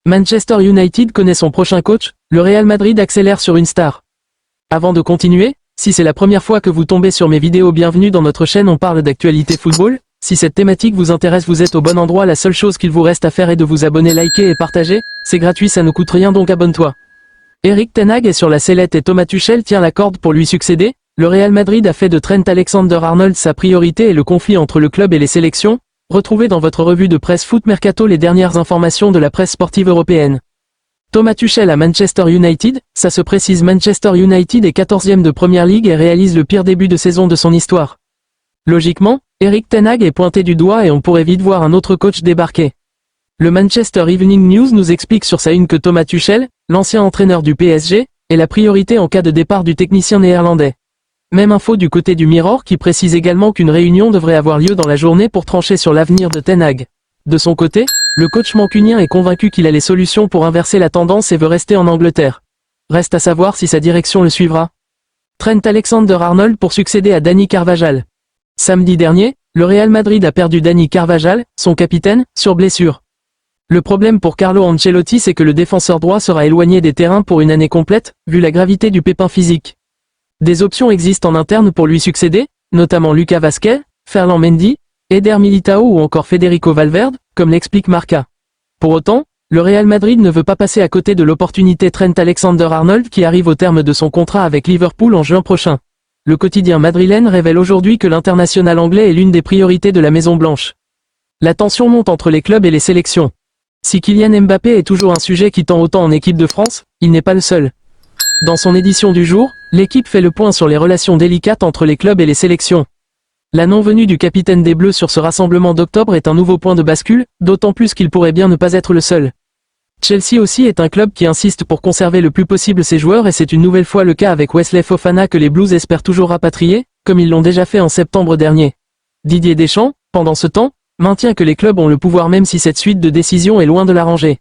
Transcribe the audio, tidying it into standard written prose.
Manchester United connaît son prochain coach, le Real Madrid accélère sur une star. Avant de continuer, si c'est la première fois que vous tombez sur mes vidéos, bienvenue dans notre chaîne, on parle d'actualité football. Si cette thématique vous intéresse, vous êtes au bon endroit, la seule chose qu'il vous reste à faire est de vous abonner, liker et partager, c'est gratuit, ça ne coûte rien, donc abonne-toi. Erik ten Hag est sur la sellette et Thomas Tuchel tient la corde pour lui succéder. Le Real Madrid a fait de Trent Alexander-Arnold sa priorité et le conflit entre le club et les sélections. Retrouvez dans votre revue de presse Foot Mercato les dernières informations de la presse sportive européenne. Thomas Tuchel à Manchester United, ça se précise, Manchester United est 14e de Premier League et réalise le pire début de saison de son histoire. Logiquement, Erik ten Hag est pointé du doigt et on pourrait vite voir un autre coach débarquer. Le Manchester Evening News nous explique sur sa une que Thomas Tuchel, l'ancien entraîneur du PSG, est la priorité en cas de départ du technicien néerlandais. Même info du côté du Mirror qui précise également qu'une réunion devrait avoir lieu dans la journée pour trancher sur l'avenir de ten Hag. De son côté, le coach mancunien est convaincu qu'il a les solutions pour inverser la tendance et veut rester en Angleterre. Reste à savoir si sa direction le suivra. Trent Alexander-Arnold pour succéder à Dani Carvajal. Samedi dernier, le Real Madrid a perdu Dani Carvajal, son capitaine, sur blessure. Le problème pour Carlo Ancelotti, c'est que le défenseur droit sera éloigné des terrains pour une année complète, vu la gravité du pépin physique. Des options existent en interne pour lui succéder, notamment Lucas Vazquez, Ferland Mendy, Eder Militao ou encore Federico Valverde, comme l'explique Marca. Pour autant, le Real Madrid ne veut pas passer à côté de l'opportunité Trent Alexander-Arnold qui arrive au terme de son contrat avec Liverpool en juin prochain. Le quotidien madrilène révèle aujourd'hui que l'international anglais est l'une des priorités de la Maison Blanche. La tension monte entre les clubs et les sélections. Si Kylian Mbappé est toujours un sujet qui tend autant en équipe de France, il n'est pas le seul. Dans son édition du jour, l'équipe fait le point sur les relations délicates entre les clubs et les sélections. La non-venue du capitaine des Bleus sur ce rassemblement d'octobre est un nouveau point de bascule, d'autant plus qu'il pourrait bien ne pas être le seul. Chelsea aussi est un club qui insiste pour conserver le plus possible ses joueurs et c'est une nouvelle fois le cas avec Wesley Fofana que les Blues espèrent toujours rapatrier, comme ils l'ont déjà fait en septembre dernier. Didier Deschamps, pendant ce temps, maintient que les clubs ont le pouvoir même si cette suite de décisions est loin de l'arranger.